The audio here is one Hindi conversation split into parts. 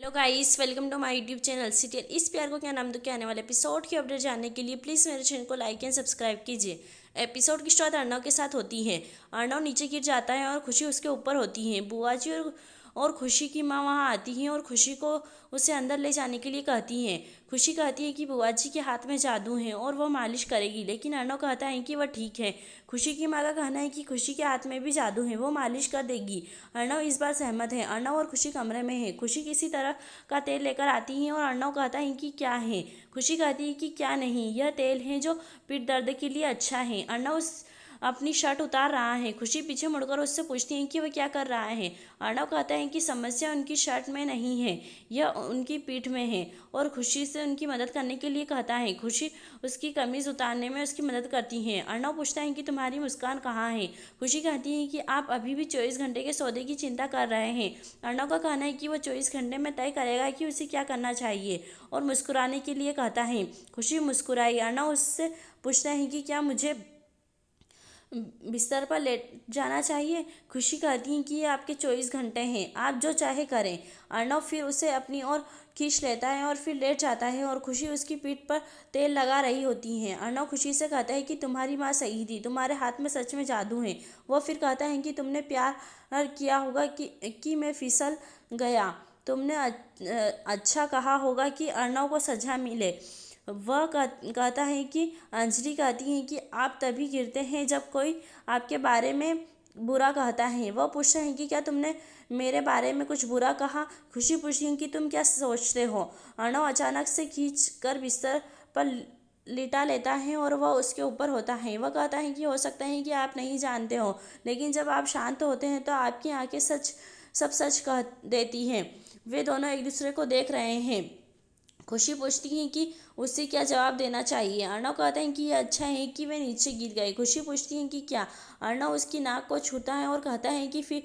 Hello guys, welcome to my YouTube channel serial इस प्यार को क्या नाम दो के आने वाले एपिसोड की अपडेट जानने के लिए प्लीज़ मेरे चैनल को लाइक एंड सब्सक्राइब कीजिए। एपिसोड की शुरुआत अर्णव के साथ होती है। अर्णव नीचे गिर जाता है और खुशी उसके ऊपर होती है। बुआ जी और खुशी की माँ वहाँ आती हैं और खुशी को उसे अंदर ले जाने के लिए कहती हैं। खुशी कहती है कि बुआ जी के हाथ में जादू है और वह मालिश करेगी, लेकिन अर्णव कहता है कि वह ठीक है। खुशी की माँ का कहना है कि खुशी के हाथ में भी जादू है, वो मालिश कर देगी। अर्णव इस बार सहमत है। अर्णव और खुशी कमरे में है। खुशी किसी तरह का तेल लेकर आती है और अर्णव कहता है कि क्या है। खुशी कहती है कि क्या नहीं, यह तेल है जो पीठ दर्द के लिए अच्छा है। अर्णव अपनी शर्ट उतार रहा है। खुशी पीछे मुड़कर उससे पूछती है कि वह क्या कर रहा है। अर्णव कहता है कि समस्या उनकी शर्ट में नहीं है, यह उनकी पीठ में है, और खुशी से उनकी मदद करने के लिए कहता है। खुशी उसकी कमीज उतारने में उसकी मदद करती है। अर्णव पूछता है कि तुम्हारी मुस्कान कहाँ है। खुशी कहती है कि आप अभी भी 24 घंटे के सौदे की चिंता कर रहे हैं। अर्णव का कहना है कि वह 24 घंटे में तय करेगा कि उसे क्या करना चाहिए, और मुस्कुराने के लिए कहता है। खुशी मुस्कुराई। अर्णव उससे पूछता है कि क्या मुझे बिस्तर पर लेट जाना चाहिए। खुशी कहती है कि ये आपके 24 घंटे हैं, आप जो चाहे करें। अर्णव फिर उसे अपनी ओर खींच लेता है और फिर लेट जाता है, और खुशी उसकी पीठ पर तेल लगा रही होती है। अर्णव खुशी से कहता है कि तुम्हारी माँ सही थी, तुम्हारे हाथ में सच में जादू है। वह फिर कहता है कि तुमने प्यार किया होगा कि मैं फिसल गया। तुमने अच्छा कहा होगा कि अर्णव को सजा मिले। वह कहता है कि अंजलि कहती है कि आप तभी गिरते हैं जब कोई आपके बारे में बुरा कहता है। वह पूछता है कि क्या तुमने मेरे बारे में कुछ बुरा कहा। खुशी पूछती है कि तुम क्या सोचते हो। अर्णव अचानक से खींच कर बिस्तर पर लिटा लेता है और वह उसके ऊपर होता है। वह कहता है कि हो सकता है कि आप नहीं जानते हो, लेकिन जब आप शांत होते हैं तो आपकी आंखें सब सच कह देती हैं। वे दोनों एक दूसरे को देख रहे हैं। खुशी पूछती है कि उसे क्या जवाब देना चाहिए। अर्णव कहता है कि यह अच्छा है कि वे नीचे गिर गए। खुशी पूछती है कि क्या। अर्णव उसकी नाक को छूता है और कहता है कि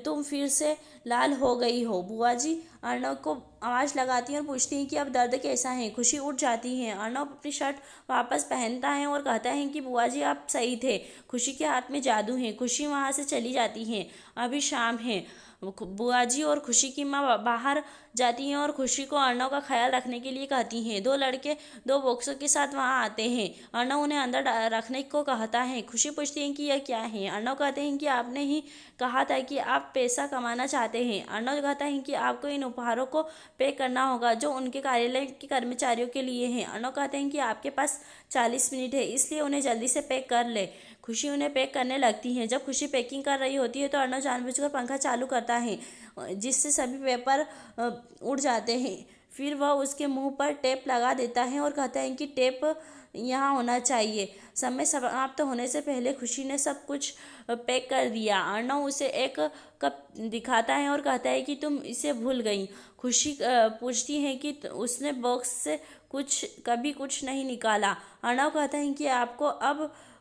तुम फिर से लाल हो गई हो। बुआ जी अर्णव को आवाज़ लगाती हैं और पूछती हैं कि अब दर्द कैसा है। खुशी उठ जाती है। अर्णव अपनी शर्ट वापस पहनता है और कहता है कि बुआ जी आप सही थे, खुशी के हाथ में जादू है। खुशी वहाँ से चली जाती है। अभी शाम है। बुआ जी और खुशी की माँ बाहर जाती हैं और खुशी को अर्णव का ख्याल रखने के लिए कहती हैं। दो लड़के दो बॉक्सों के साथ वहाँ आते हैं। अर्णव उन्हें अंदर रखने को कहता है। खुशी पूछती है कि यह क्या है। अर्णव कहते हैं कि आपने ही कहा था कि आप पैसा कमाना चाहते हैं। अर्णव कहता है कि आपको इन उपहारों को पैक करना होगा जो उनके कार्यालय के कर्मचारियों के लिए हैं। अर्णव कहते हैं कि आपके पास 40 मिनट है, इसलिए उन्हें जल्दी से पैक कर ले। खुशी उन्हें पैक करने लगती है। जब खुशी पैकिंग कर रही होती है तो अर्णव जानबूझकर पंखा चालू करता है, जिससे सभी पेपर उड़ जाते हैं। फिर वह उसके मुंह पर टेप लगा देता है और कहता है कि टेप यहाँ होना चाहिए। समय समाप्त होने से पहले खुशी ने सब कुछ पैक कर दिया। अर्णव उसे एक कप दिखाता है और कहता है कि तुम इसे भूल गई। खुशी पूछती है कि उसने बॉक्स से कभी कुछ नहीं निकाला। अर्णव कहता है कि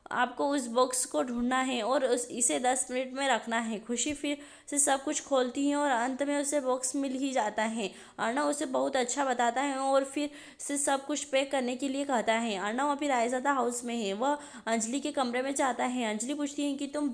आपको उस बॉक्स को ढूंढना है और इसे 10 मिनट में रखना है। खुशी फिर से सब कुछ खोलती है और अंत में उसे बॉक्स मिल ही जाता है। अर्णव उसे बहुत अच्छा बताता है और फिर से सब कुछ पैक करने के लिए कहता है। अर्णव अभी रायजादा हाउस में है। वह अंजलि के कमरे में जाता है। अंजलि पूछती है कि तुम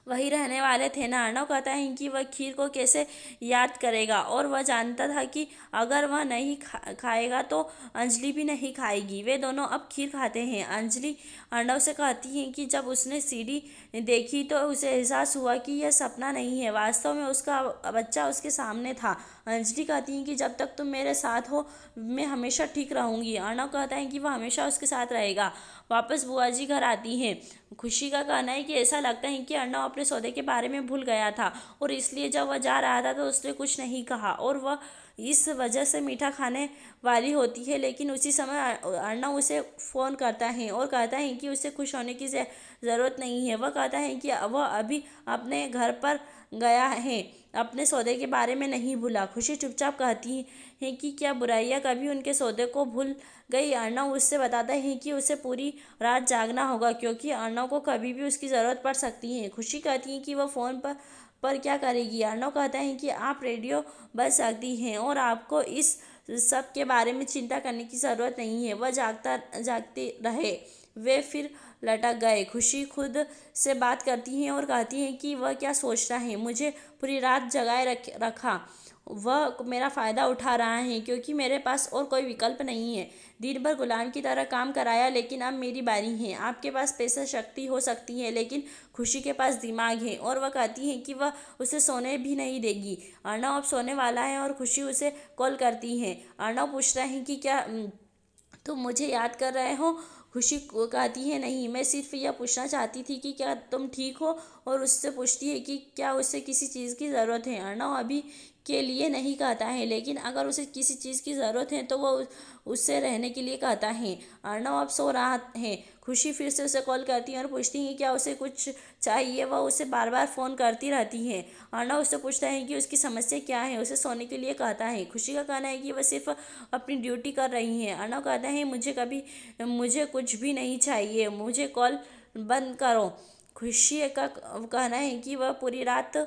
वही रहने वाले थे ना। अर्णव कहता है कि वह खीर को कैसे याद करेगा, और वह जानता था कि अगर वह नहीं खाएगा तो अंजलि भी नहीं खाएगी। वे दोनों अब खीर खाते हैं। अंजलि अर्णव से कहती है कि जब उसने सीढ़ी देखी तो उसे एहसास हुआ कि यह सपना नहीं है, वास्तव में उसका बच्चा उसके सामने था। अंजलि कहती है कि जब तक तुम मेरे साथ हो मैं हमेशा ठीक रहूंगी। अर्णव कहता है कि वह हमेशा उसके साथ रहेगा। वापस बुआ जी घर आती हैं। खुशी का कहना है कि ऐसा लगता है कि अर्णव अपने सौदे के बारे में भूल गया था, और इसलिए जब वह जा रहा था तो उसने कुछ नहीं कहा, और वह इस वजह से मीठा खाने वाली होती है। लेकिन उसी समय अर्णव उसे फ़ोन करता है और कहता है कि उसे खुश होने की ज़रूरत नहीं है। वह कहता है कि वह अभी अपने घर पर गया है, अपने सौदे के बारे में नहीं भूला। खुशी चुपचाप कहती है कि क्या बुराइयां कभी उनके सौदे को भूल गई। अर्णव उससे बताता है कि उसे पूरी रात जागना होगा, क्योंकि अर्णव को कभी भी उसकी ज़रूरत पड़ सकती है। खुशी कहती है कि वह फ़ोन पर क्या करेगी। अर्णव कहता है कि आप रेडियो बज सकती हैं और आपको इस सब के बारे में चिंता करने की ज़रूरत नहीं है। वह जागते रहे। वे फिर लटक गए। खुशी खुद से बात करती हैं और कहती हैं कि वह क्या सोच रहा है, मुझे पूरी रात जगाए रखा। वह मेरा फ़ायदा उठा रहा है क्योंकि मेरे पास और कोई विकल्प नहीं है। दिन भर गुलाम की तरह काम कराया, लेकिन अब मेरी बारी है। आपके पास पैसा शक्ति हो सकती है, लेकिन खुशी के पास दिमाग है। और वह कहती है कि वह उसे सोने भी नहीं देगी। अर्णव अब सोने वाला है और खुशी उसे कॉल करती है। अर्णव पूछता है कि क्या तुम मुझे याद कर रहे हो? खुशी कहती है, नहीं, मैं सिर्फ यह पूछना चाहती थी कि क्या तुम ठीक हो। और उससे पूछती है कि क्या उसे किसी चीज़ की ज़रूरत है। अर्णव अभी के लिए नहीं कहता है, लेकिन अगर उसे किसी चीज़ की ज़रूरत है तो वह उससे रहने के लिए कहता है। अर्णव अब सो रहा है। खुशी फिर से उसे कॉल करती है और पूछती है क्या उसे कुछ चाहिए। वह उसे बार बार फ़ोन करती रहती है। अर्णव उससे पूछता है कि उसकी समस्या क्या है। उसे सोने के लिए कहता है। खुशी का कहना है कि वह सिर्फ अपनी ड्यूटी कर रही है। अर्णव कहता है, मुझे कुछ भी नहीं चाहिए, मुझे कॉल बंद करो। खुशी का कहना है कि वह पूरी रात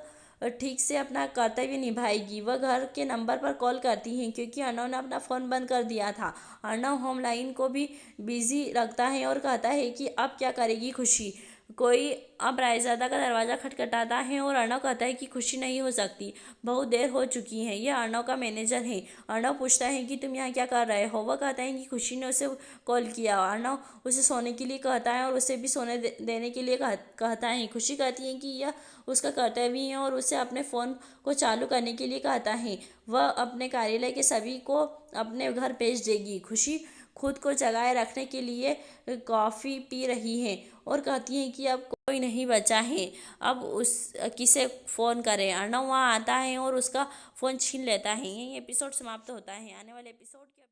ठीक से अपना कर्तव्य निभाएगी। वह घर के नंबर पर कॉल करती है क्योंकि अर्णव ने अपना फ़ोन बंद कर दिया था। अर्णव होम लाइन को भी बिजी रखता है और कहता है कि अब क्या करेगी खुशी। कोई अब रायज़ादा का दरवाज़ा खटखटाता है और अर्णव कहता है कि खुशी नहीं हो सकती, बहुत देर हो चुकी है। यह अर्णव का मैनेजर है। अर्णव पूछता है कि तुम यहाँ क्या कर रहे हो। वह कहता है कि खुशी ने उसे कॉल किया। अर्णव उसे सोने के लिए कहता है और उसे भी सोने देने के लिए कहता है। खुशी कहती है कि यह उसका कर्तव्य है और उसे अपने फ़ोन को चालू करने के लिए कहता है। वह अपने कार्यालय के सभी को अपने घर भेज देगी। खुशी खुद को जगाए रखने के लिए कॉफ़ी पी रही है और कहती है कि अब कोई नहीं बचा है, अब उस किसे फ़ोन करें। अर्णव वहाँ आता है और उसका फ़ोन छीन लेता है। यही एपिसोड समाप्त होता है। आने वाले एपिसोड के